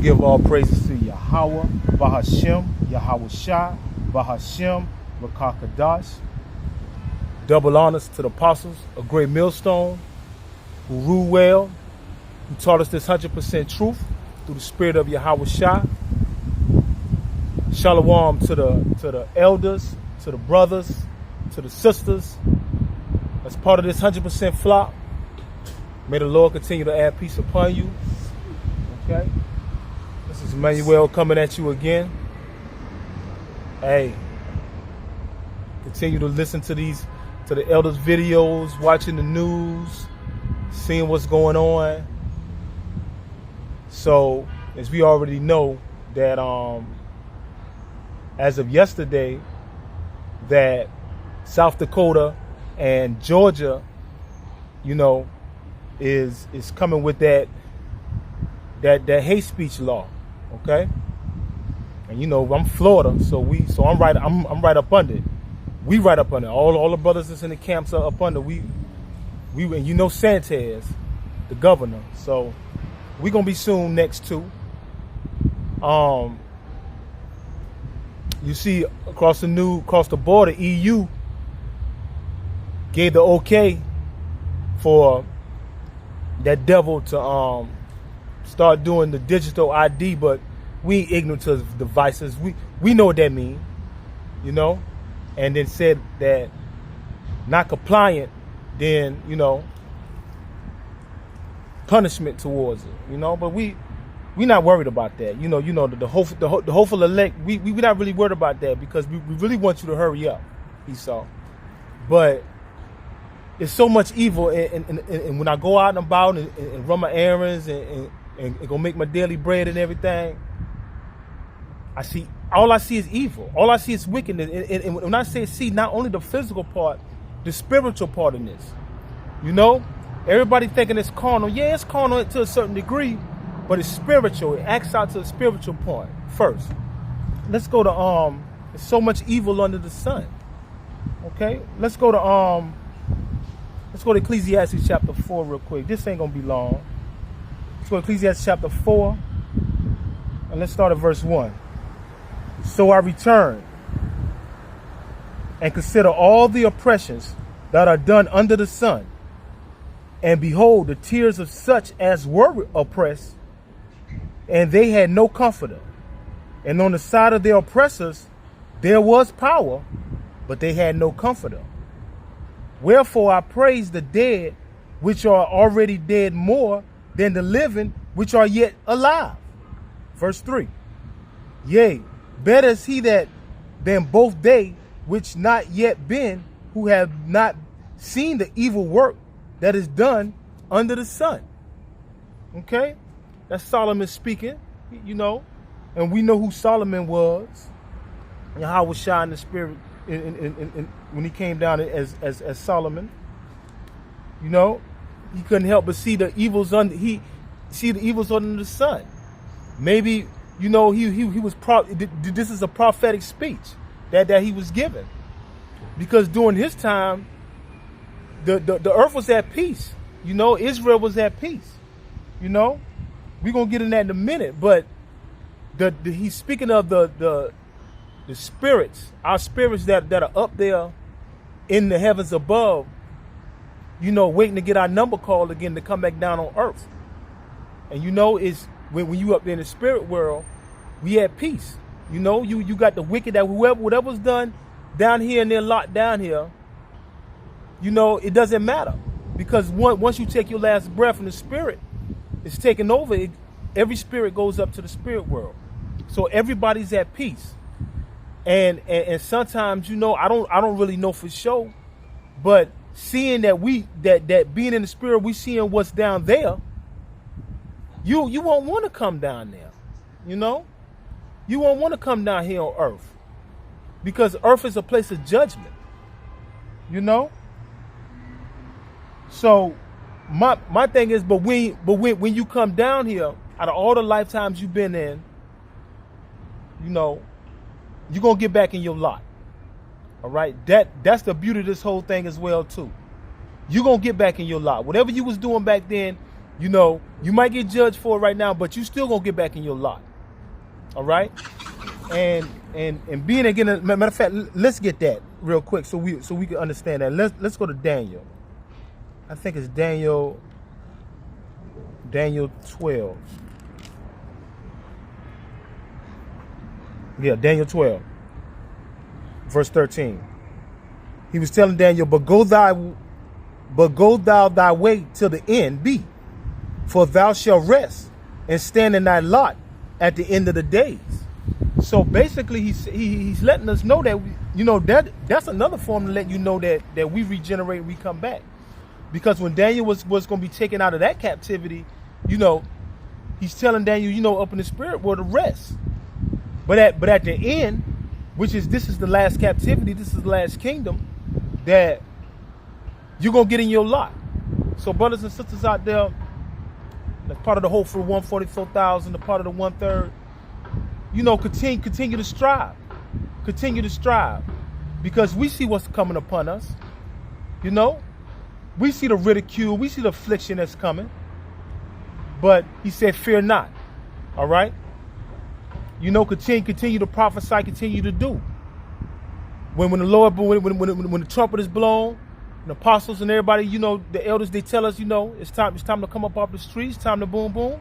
give all praises to Yahweh, Bahashem, Yahweh Shai, Bahashem, Rakakadash. Double honors to the apostles, a great millstone, who rule well, who taught us this 100% truth through the spirit of Yahweh Shai. Shalom to the elders, to the brothers, to the sisters. As part of this 100% flock, may the Lord continue to add peace upon you. Okay? This is Emmanuel coming at you again. Hey, continue to listen to the elders' videos, watching the news, seeing what's going on. So, as we already know, that as of yesterday, that South Dakota and Georgia, is coming with that hate speech law, okay? And I'm Florida, so I'm right up under it. We right up under it. All the brothers that's in the camps are up under. We and Sanchez, the governor. So we're gonna be soon next too. You see across the border, EU gave the okay for that devil to start doing the digital ID, but we ain't ignorant to devices. We know what that means, and then said that not compliant, then punishment towards it, but we not worried about that. The hopeful elect, we not really worried about that because we really want you to hurry up, Esau. But it's so much evil, and when I go out and about and run my errands and go make my daily bread and everything, all I see is evil. All I see is wickedness. And when I say see, not only the physical part, the spiritual part in this. Everybody thinking it's carnal. Yeah, it's carnal to a certain degree, but it's spiritual. It acts out to the spiritual part first. Let's go to there's so much evil under the sun. Okay, let's go to Ecclesiastes chapter 4 real quick. This ain't gonna be long. Let's go to Ecclesiastes chapter 4, and let's start at verse 1. So I return and consider all the oppressions that are done under the sun, and behold, the tears of such as were oppressed, and they had no comforter. And on the side of their oppressors there was power, but they had no comforter. Wherefore I praise the dead, which are already dead, more than the living, which are yet alive. Verse 3. Yea, better is he than both they which not yet been, who have not seen the evil work that is done under the sun. Okay? That's Solomon speaking, and we know who Solomon was, and how was Shai in the spirit when he came down as Solomon. He couldn't help but see the evils under the sun. Maybe he was this is a prophetic speech that he was given, because during his time the earth was at peace. Israel was at peace. We're gonna get in that in a minute, but he's speaking of the spirits, our spirits that are up there in the heavens above, waiting to get our number called again to come back down on earth. And it's when you up there in the spirit world, we at peace. You got the wicked, that whatever's done down here and they're locked down here, it doesn't matter, because once you take your last breath in the spirit, it's taken over. Every spirit goes up to the spirit world, so everybody's at peace. And sometimes I don't really know for sure, but seeing that that being in the spirit, we seeing what's down there. You won't want to come down there, You won't want to come down here on earth, because earth is a place of judgment, So my thing is, but when you come down here, out of all the lifetimes you've been in, you're gonna get back in your lot. All right, that's the beauty of this whole thing as well too. You're gonna get back in your lot. Whatever you was doing back then, You know, you might get judged for it right now, but you still gonna get back in your lot. All right? And being again, matter of fact, let's get that real quick so we can understand that. Let's go to Daniel. I think it's Daniel 12. Yeah, Daniel 12, verse 13. He was telling Daniel, but go thou thy way till the end be, for thou shalt rest and stand in thy lot at the end of the days. So basically, he's letting us know that that's another form to let you know that we regenerate, we come back. Because when Daniel was going to be taken out of that captivity, he's telling Daniel, up in the spirit world to rest. But at the end, this is the last captivity, this is the last kingdom, that you're going to get in your lot. So brothers and sisters out there, that's part of the hope for 144,000, the part of the 1/3, continue to strive. Continue to strive. Because we see what's coming upon us. We see the ridicule, we see the affliction that's coming. But he said, fear not. All right? Continue to prophesy, continue to do. When the Lord, when the trumpet is blown, the apostles and everybody, the elders, they tell us, it's time to come up off the streets, time to boom, boom.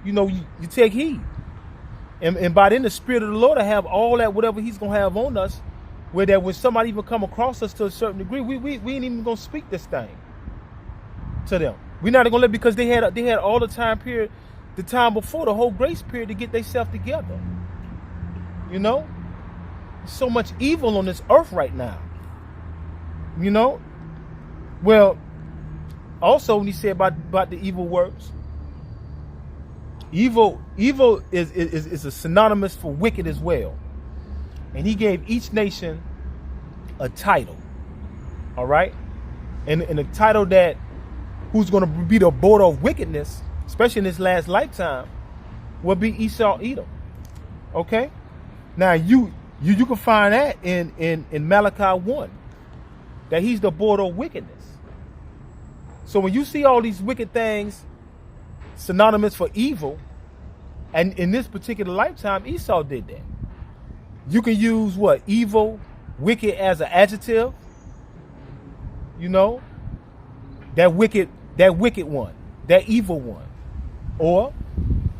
You take heed. And by then the Spirit of the Lord will have all that, whatever he's going to have on us, where that when somebody even come across us to a certain degree, we ain't even going to speak this thing to them. We're not going to let, because they had all the time period, the time before, the whole grace period to get themselves together. There's so much evil on this earth right now. Well, also when he said about the evil works, evil is a synonymous for wicked as well. And he gave each nation a title. All right? And a title that who's going to be the border of wickedness, especially in this last lifetime, will be Esau, Edom. Okay? Now you can find that in Malachi 1, that he's the border of wickedness. So when you see all these wicked things synonymous for evil, and in this particular lifetime, Esau did that. You can use what? Evil, wicked as an adjective. That wicked one, that evil one. Or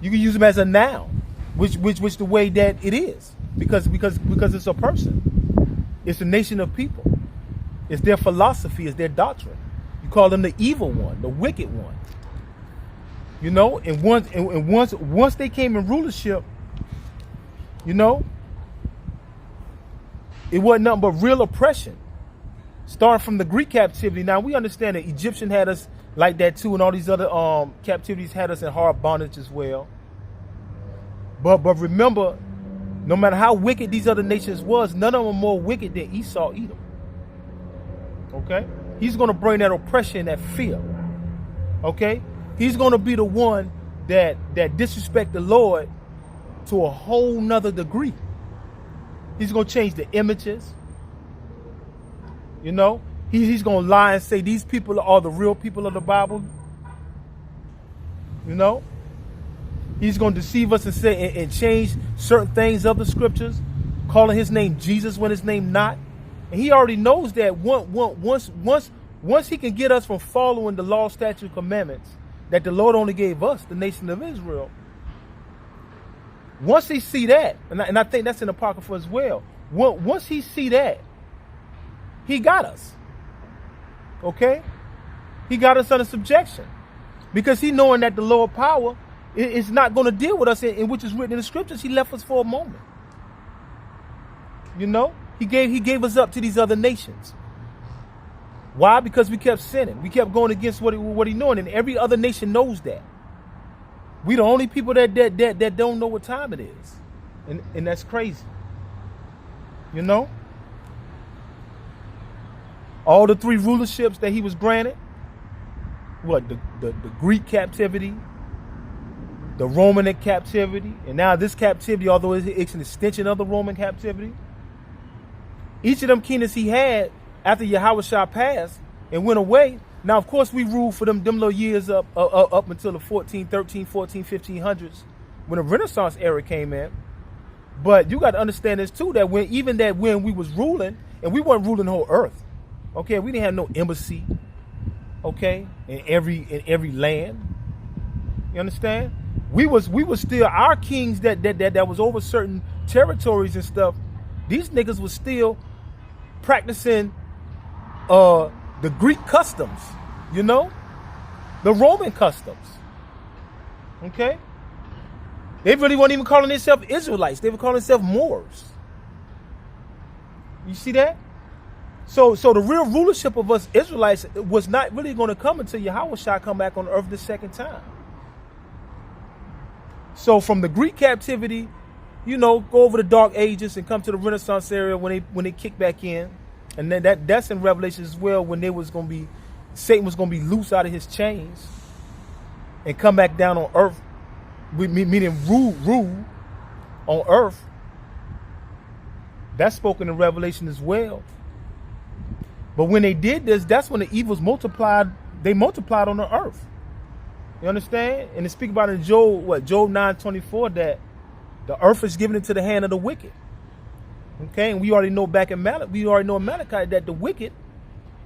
you can use them as a noun, which the way that it is. Because it's a person. It's a nation of people. It's their philosophy, it's their doctrine. You call them the evil one, the wicked one. And once they came in rulership, it wasn't nothing but real oppression. Starting from the Greek captivity. Now we understand that Egyptian had us like that too, and all these other captivities had us in hard bondage as well. But remember, no matter how wicked these other nations was, none of them were more wicked than Esau, Edom. Okay? He's going to bring that oppression, that fear. Okay? He's going to be the one that disrespect the Lord to a whole nother degree. He's going to change the images. He's going to lie and say these people are the real people of the Bible. He's going to deceive us and say and change certain things of the scriptures, calling his name Jesus when his name not. And he already knows that once he can get us from following the law, statute, commandments that the Lord only gave us, the nation of Israel. Once he see that, and I think that's in the Apocrypha as well. Once he see that, he got us. Okay? He got us under subjection. Because he knowing that the lower power is not going to deal with us in which is written in the scriptures. He left us for a moment. He gave us up to these other nations. Why? Because we kept sinning. We kept going against what he knowing, and every other nation knows that. We the only people that don't know what time it is. And that's crazy. All the three rulerships that he was granted, the Greek captivity, the Roman captivity, and now this captivity, although it's an extension of the Roman captivity. Each of them kingdoms he had after Yahushua passed and went away, Now, of course, we ruled for them little years up until the 1500s when the Renaissance era came in. But you got to understand this too, that when we was ruling, and we weren't ruling the whole earth, okay, we didn't have no embassy, okay, in every land. You understand? We was still our kings that was over certain territories and stuff. These niggas was still practicing the Greek customs, you know, the Roman customs. Okay, they really weren't even calling themselves Israelites; they were calling themselves Moors. You see that? So the real rulership of us Israelites was not really going to come until Yahushua come back on earth the second time. So from the Greek captivity, you know, go over the Dark Ages and come to the Renaissance era when they kick back in, and then that's in Revelation as well, when Satan was going to be loose out of his chains and come back down on earth, meaning rule on earth. That's spoken in Revelation as well. But when they did this, that's when the evils multiplied. They multiplied on the earth. You understand? And they speak about in Job 9:24 that the earth is given into the hand of the wicked. Okay, and we already know in Malachi that the wicked,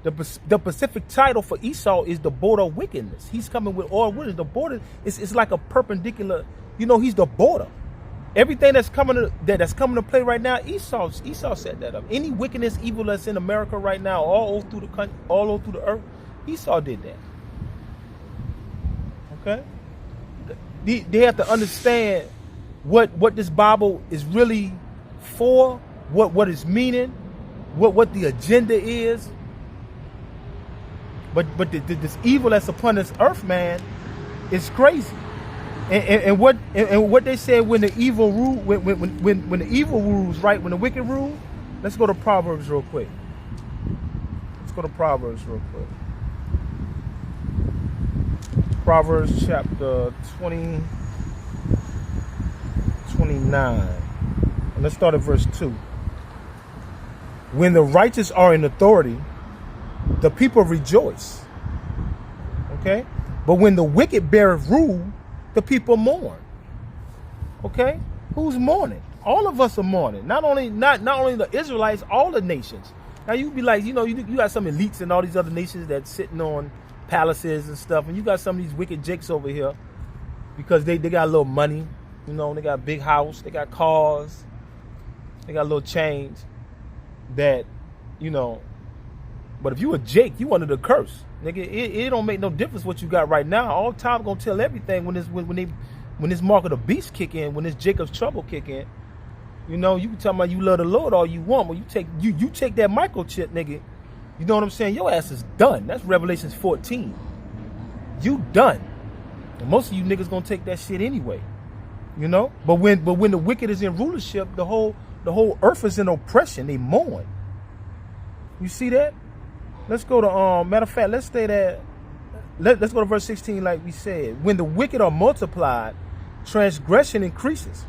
the specific title for Esau is the border of wickedness. He's coming with all wickedness. The border is like a perpendicular. You know, he's the border. Everything that's coming to play right now, Esau set that up. Any wickedness, evil that's in America right now, all over through the country, all over through the earth, Esau did that. Okay, they have to understand what this Bible is really for, what it's meaning, what the agenda is. But this evil that's upon this earth, man, is crazy. And what they said when the evil rule, when the evil rules, right, when the wicked rule. Let's go to Proverbs real quick. Proverbs chapter 20, 29. And let's start at verse 2. When the righteous are in authority, the people rejoice. Okay? But when the wicked beareth rule, the people mourn. Okay? Who's mourning? All of us are mourning. Not only the Israelites, all the nations. Now you be like, you know, you got some elites and all these other nations that's sitting on palaces and stuff, and you got some of these wicked jakes over here because they got a little money, you know, they got a big house, they got cars, they got a little change that, you know. But if you a jake, you under the curse, nigga. It don't make no difference what you got right now. All time gonna tell everything when this mark of the beast kick in, when this Jacob's trouble kick in. You know, you can tell me you love the Lord all you want, but you take that microchip, nigga. You know what I'm saying? Your ass is done. That's Revelation 14. You done. And most of you niggas gonna take that shit anyway. You know? But when the wicked is in rulership, the whole earth is in oppression. They mourn. You see that? Let's go to matter of fact, let's stay there. Let's go to verse 16, like we said. When the wicked are multiplied, transgression increases,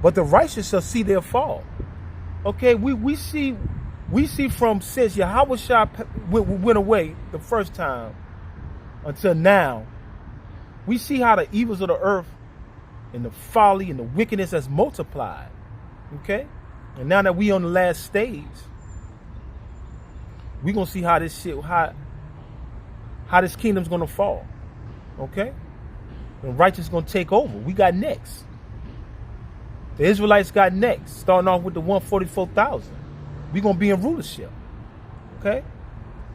but the righteous shall see their fall. Okay, we see from since Yahushua went away the first time until now, we see how the evils of the earth and the folly and the wickedness has multiplied. Okay? And now that we on the last stage, we're gonna see how this shit, how this kingdom's gonna fall. Okay? And righteous gonna take over. We got next. The Israelites got next, starting off with the 144,000. We're going to be in rulership. Okay?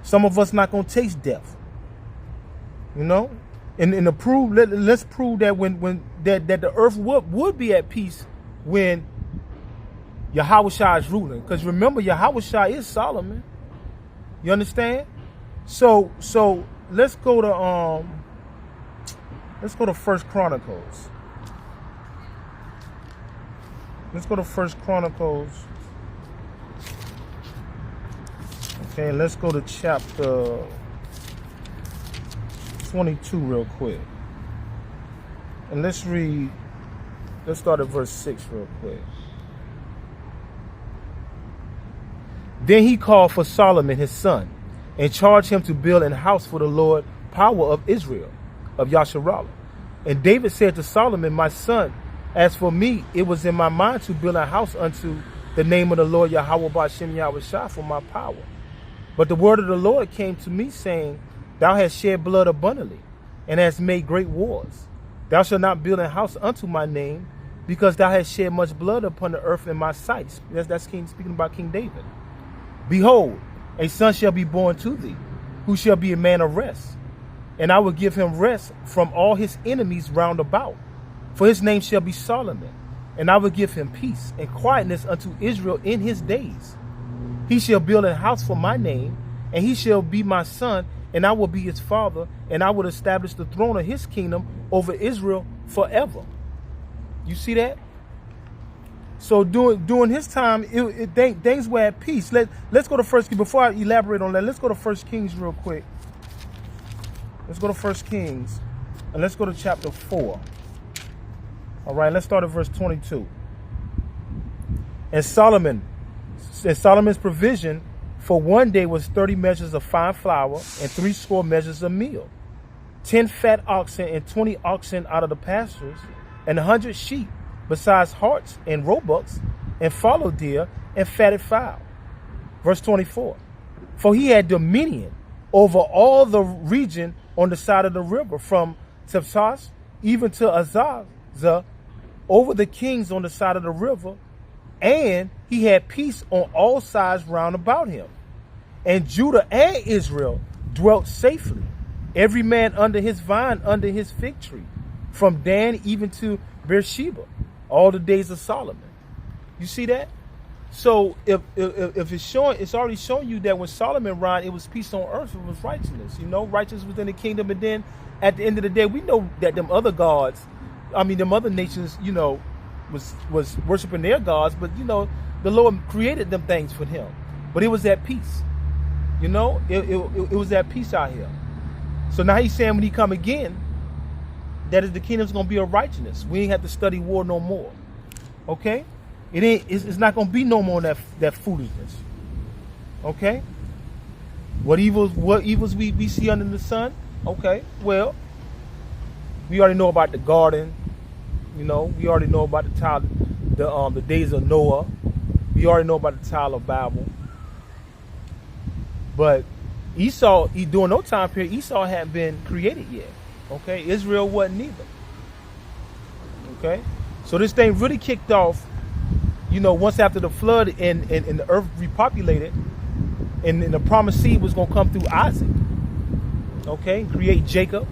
Some of us not going to taste death. You know? And to prove, let's prove that that the earth would be at peace when Yahushua is ruling. Because remember, Yahushua is Solomon. You understand? So let's go to 1 Chronicles. Let's go to 1 Chronicles. Okay, let's go to chapter 22 real quick. And let's start at verse 6 real quick. Then he called for Solomon his son, and charged him to build an house for the Lord, power of Israel, of Yasharallah. And David said to Solomon, my son, as for me, it was in my mind to build a house unto the name of the Lord Yahweh Ba'Shem Yahweh Shah for my power. But the word of the Lord came to me, saying, thou hast shed blood abundantly, and hast made great wars. Thou shalt not build a house unto my name, because thou hast shed much blood upon the earth in my sight. That's King, speaking about King David. Behold, a son shall be born to thee, who shall be a man of rest. And I will give him rest from all his enemies round about. For his name shall be Solomon. And I will give him peace and quietness unto Israel in his days. He shall build a house for my name, and he shall be my son, and I will be his father, and I will establish the throne of his kingdom over Israel forever. You see that? So during his time, things were at peace. Let's go to 1 Kings. Before I elaborate on that, let's go to 1 Kings real quick. Let's go to 1 Kings, and let's go to chapter 4. All right, let's start at verse 22. And Solomon's provision for one day was 30 measures of fine flour and 60 measures of meal, 10 fat oxen and 20 oxen out of the pastures, and 100 sheep, besides harts and roebucks and fallow deer and fatted fowl. Verse 24. For he had dominion over all the region on the side of the river, from Tepsas even to Azazah, over the kings on the side of the river, and he had peace on all sides round about him. And Judah and Israel dwelt safely, every man under his vine, under his fig tree, from Dan even to Beersheba, all the days of Solomon. You see that? So if it's showing, it's already showing you that when Solomon reigned, it was peace on earth, it was righteousness. You know, righteousness within the kingdom. And then at the end of the day, we know that them other gods, them other nations, was worshiping their gods, but the Lord created them things for him. But it was at peace. It was at peace out here. So now he's saying when he come again, that is the kingdom's gonna be of righteousness. We ain't have to study war no more. Okay? It's not gonna be no more that foolishness. Okay? What evils we see under the sun? Okay, well, we already know about the garden. We already know about the days of Noah. We already know about the Tower of Babel. But Esau, during no time period, Esau hadn't been created yet. Okay, Israel wasn't either. Okay, so this thing really kicked off, once after the flood and the earth repopulated, and the promised seed was gonna come through Isaac. Okay, create Jacob,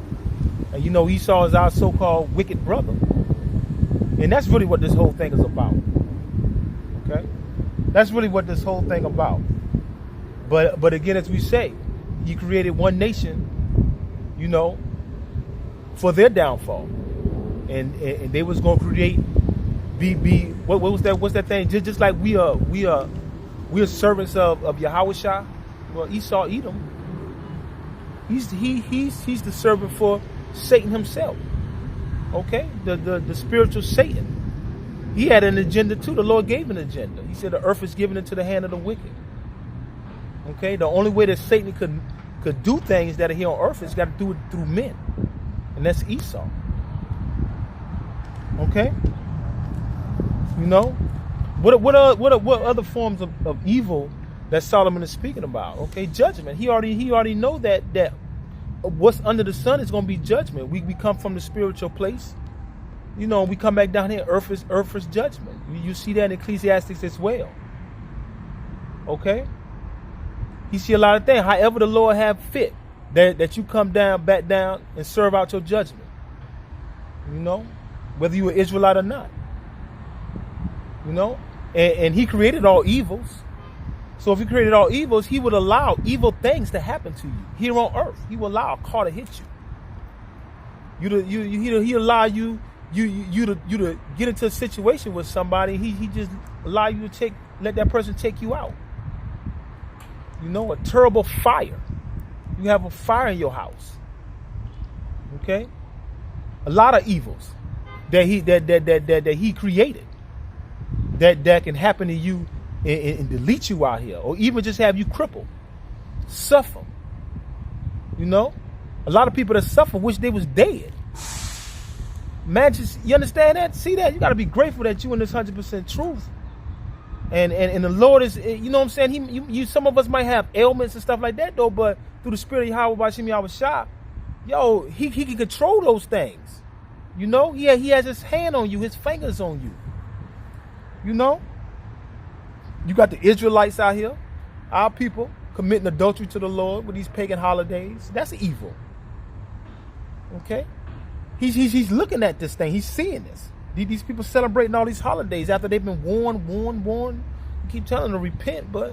and Esau is our so-called wicked brother, and that's really what this whole thing is about. Okay, that's really what this whole thing about. But again, as we say, he created one nation, for their downfall, and they was gonna create what's that thing? Just like we are servants of Yahushua. Well, Esau Edom, he's the servant for Satan himself. Okay, the spiritual Satan. He had an agenda too. The Lord gave an agenda. He said the earth is given into the hand of the wicked. Okay, the only way that Satan could do things that are here on earth is got to do it through men, and that's Esau. Okay, what other forms of evil that Solomon is speaking about? Okay, judgment. He already know that what's under the sun is going to be judgment. We come from the spiritual place. We come back down here. Earth is judgment. You see that in Ecclesiastes as well. Okay. You see a lot of things. However the Lord have fit, that you come back down and serve out your judgment. Whether you are Israelite or not. And he created all evils. So if he created all evils, he would allow evil things to happen to you here on earth. He will allow a car to hit you. He allow you to get into a situation with somebody. He just allow you to let that person take you out. A terrible fire. You have a fire in your house. Okay? A lot of evils that he created that can happen to you and delete you out here, or even just have you crippled, suffer, You know, a lot of people that suffer wish they was dead. Man, you understand that? See that? You got to be grateful that you in this 100% truth. And the Lord is, you know what I'm saying? Some of us might have ailments and stuff like that though, but through the Spirit of Yahweh Bashim Yahweh Shah, yo, he can control those things. You know, he has his hand on you, his fingers on you. You know, you got the Israelites out here, our people committing adultery to the Lord with these pagan holidays. That's evil. Okay, he's looking at this thing. He's seeing this. These people celebrating all these holidays after they've been warned. You keep telling them to repent, but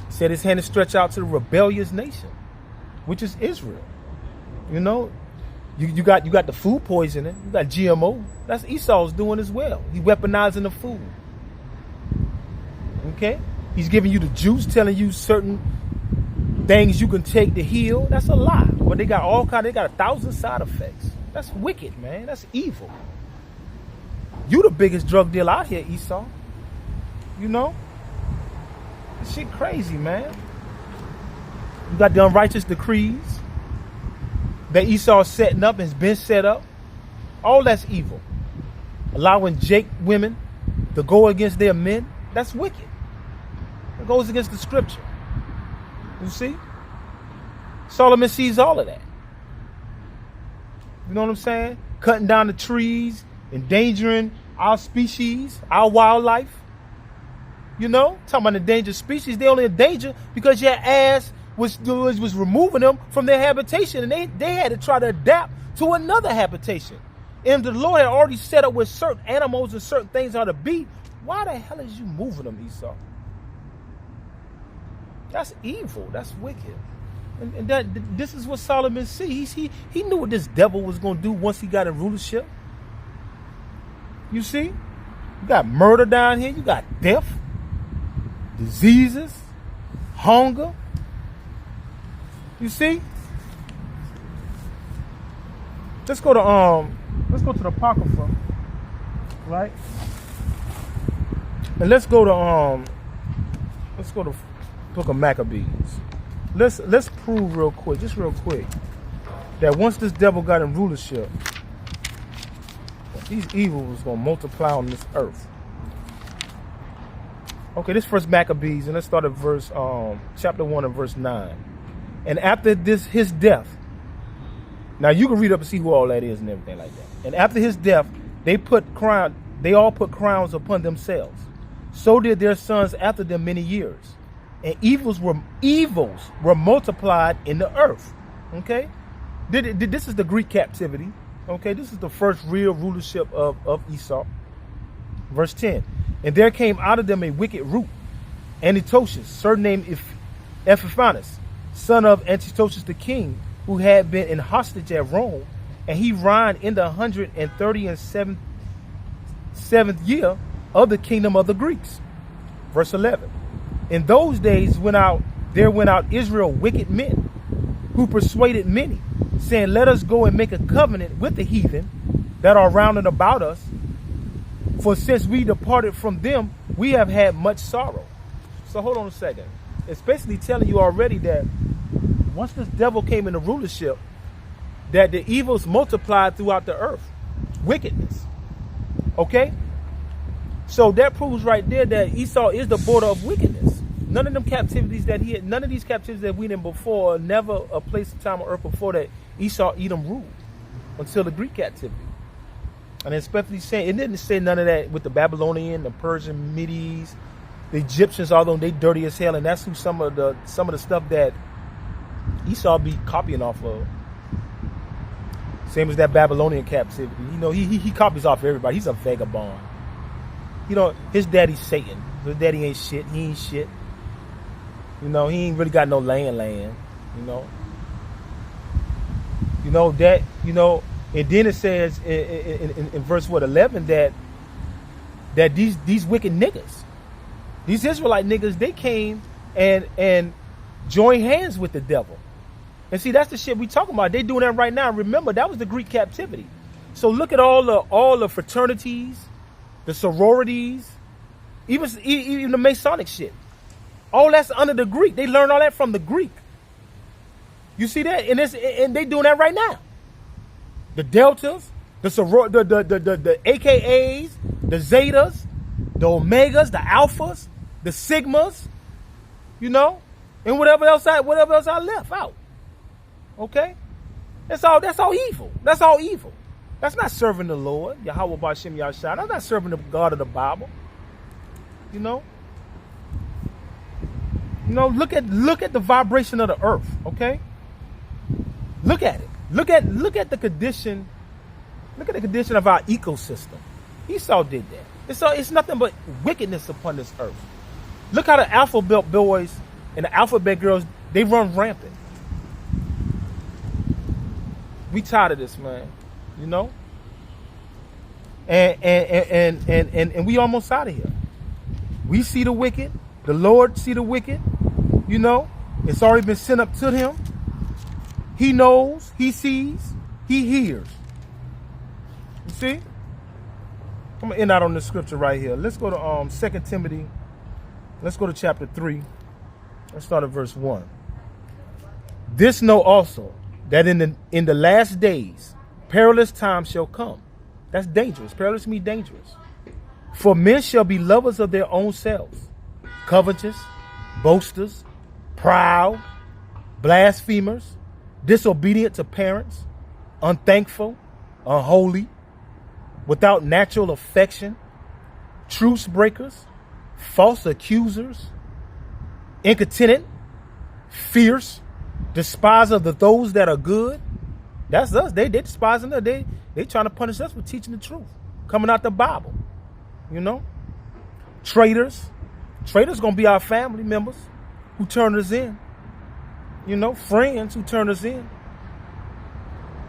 he said his hand is stretched out to the rebellious nation, which is Israel. You know, you got the food poisoning. You got GMO. That's Esau's doing as well. He's weaponizing the food. Okay, he's giving you the juice, telling you certain things you can take to heal. That's a lie. But they got they got 1,000 side effects. That's wicked, man. That's evil. You the biggest drug dealer out here, Esau. You know? This shit crazy, man. You got the unrighteous decrees that Esau is setting up and has been set up. All that's evil. Allowing Jake women to go against their men. That's wicked. It goes against the scripture. You see? Solomon sees all of that. You know what I'm saying? Cutting down the trees, endangering our species, our wildlife. You know? Talking about endangered species. They only in danger because your ass was removing them from their habitation. And they had to try to adapt to another habitation. And the Lord had already set up where certain animals and certain things are to be. Why the hell is you moving them, Esau? That's evil. That's wicked. And this is what Solomon sees. He knew what this devil was going to do once he got in rulership. You see? You got murder down here. You got death, diseases, hunger. You see? Let's go to the Apocrypha, right? And let's go to Book of Maccabees. Let's prove real quick, that once this devil got in rulership, these evils was gonna multiply on this earth. Okay, this first Maccabees, and let's start at verse chapter 1 and verse 9. And after his death, now you can read up and see who all that is and everything like that. And after his death, they all put crowns upon themselves. So did their sons after them many years. And evils were multiplied in the earth. Okay? This is the Greek captivity. Okay, this is the first real rulership of Esau. Verse 10. And there came out of them a wicked root, Antiochus, surnamed Epiphanes, son of Antiochus the king, who had been in hostage at Rome, and he reigned in the 137th year of the kingdom of the Greeks. Verse 11. In those days there went out Israel wicked men, who persuaded many, saying, let us go and make a covenant with the heathen that are round and about us. For since we departed from them, we have had much sorrow. So hold on a second. It's basically telling you already that once this devil came into rulership, that the evils multiplied throughout the earth. Wickedness. Okay? So that proves right there that Esau is the border of wickedness. None of these captivities that we in before, never a place of time on earth before that Esau, Edom ruled until the Greek captivity. And especially saying, it didn't say none of that with the Babylonian, the Persian, Medes, the Egyptians, although they dirty as hell, and that's who some of the stuff that Esau be copying off of. Same as that Babylonian captivity. You know, he copies off everybody. He's a vagabond. You know, his daddy's Satan. His daddy ain't shit. He ain't shit. You know, he ain't really got no land. You know that. You know, and then it says in verse 11 that these wicked niggas, these Israelite niggas, they came and joined hands with the devil. And see, that's the shit we talking about. They doing that right now. Remember, that was the Greek captivity. So look at all the fraternities, the sororities, even the Masonic shit. All that's under the Greek. They learned all that from the Greek. You see that? And they doing that right now. The deltas, the AKAs, the zetas, the omegas, the alphas, the sigmas, you know, and whatever else I left out. Okay? That's all evil. That's all evil. That's not serving the Lord, Yahweh B'Shem Yahshua. That's not serving the God of the Bible. You know? You know, look at the vibration of the earth, okay? Look at it. Look at the condition. Look at the condition of our ecosystem. Esau did that. It's nothing but wickedness upon this earth. Look how the alphabet boys and the alphabet girls, they run rampant. We tired of this, man. You know? And we almost out of here. We see the wicked. The Lord see the wicked. You know? It's already been sent up to him. He knows. He sees. He hears. You see? I'm going to end out on this scripture right here. Let's go to 2 Timothy. Let's go to chapter 3. Let's start at verse 1. This know also, that in the last days perilous times shall come. That's dangerous. Perilous means dangerous. For men shall be lovers of their own selves, covetous, boasters, proud, blasphemers, disobedient to parents, unthankful, unholy, without natural affection, truce breakers, false accusers, incontinent, fierce, despisers of those that are good. That's us. They despising us. They trying to punish us for teaching the truth, coming out the Bible. You know, traitors gonna be our family members who turn us in. You know, friends who turn us in.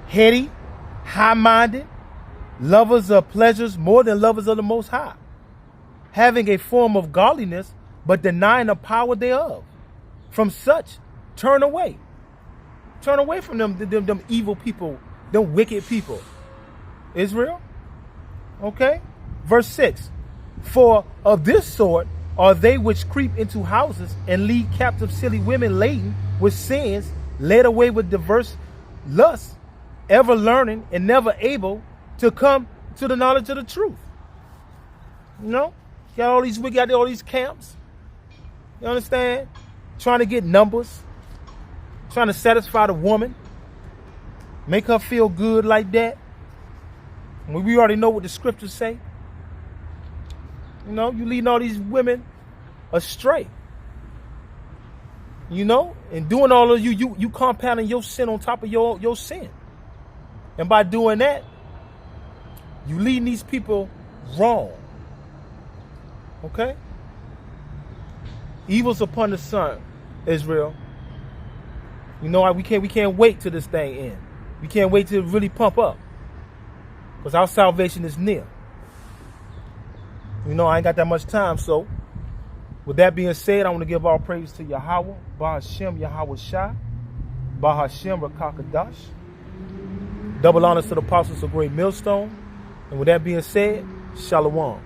Heady, high-minded, lovers of pleasures more than lovers of the Most High, having a form of godliness, but denying the power thereof. From such, turn away. Turn away from them evil people, them wicked people. Israel? Okay? Verse 6. For of this sort are they which creep into houses and lead captive silly women laden with sins, led away with diverse lusts, ever learning and never able to come to the knowledge of the truth. You know? Got all these wicked out there, all these camps. You understand? Trying to get numbers. Trying to satisfy the woman. Make her feel good like that. When we already know what the scriptures say. You know, you leading all these women astray. You know, and doing all of you compounding your sin on top of your sin. And by doing that, you leading these people wrong. Okay? Evil's upon the sun, Israel. You know, we can't wait till this thing ends. We can't wait till it really pump up. Because our salvation is near. You know, I ain't got that much time, so with that being said, I want to give all praise to Yahweh, Ba'Hashem Yahweh Shai, Ba'Hashem Rakakadash. Double honors to the apostles of Great Millstone. And with that being said, Shalom.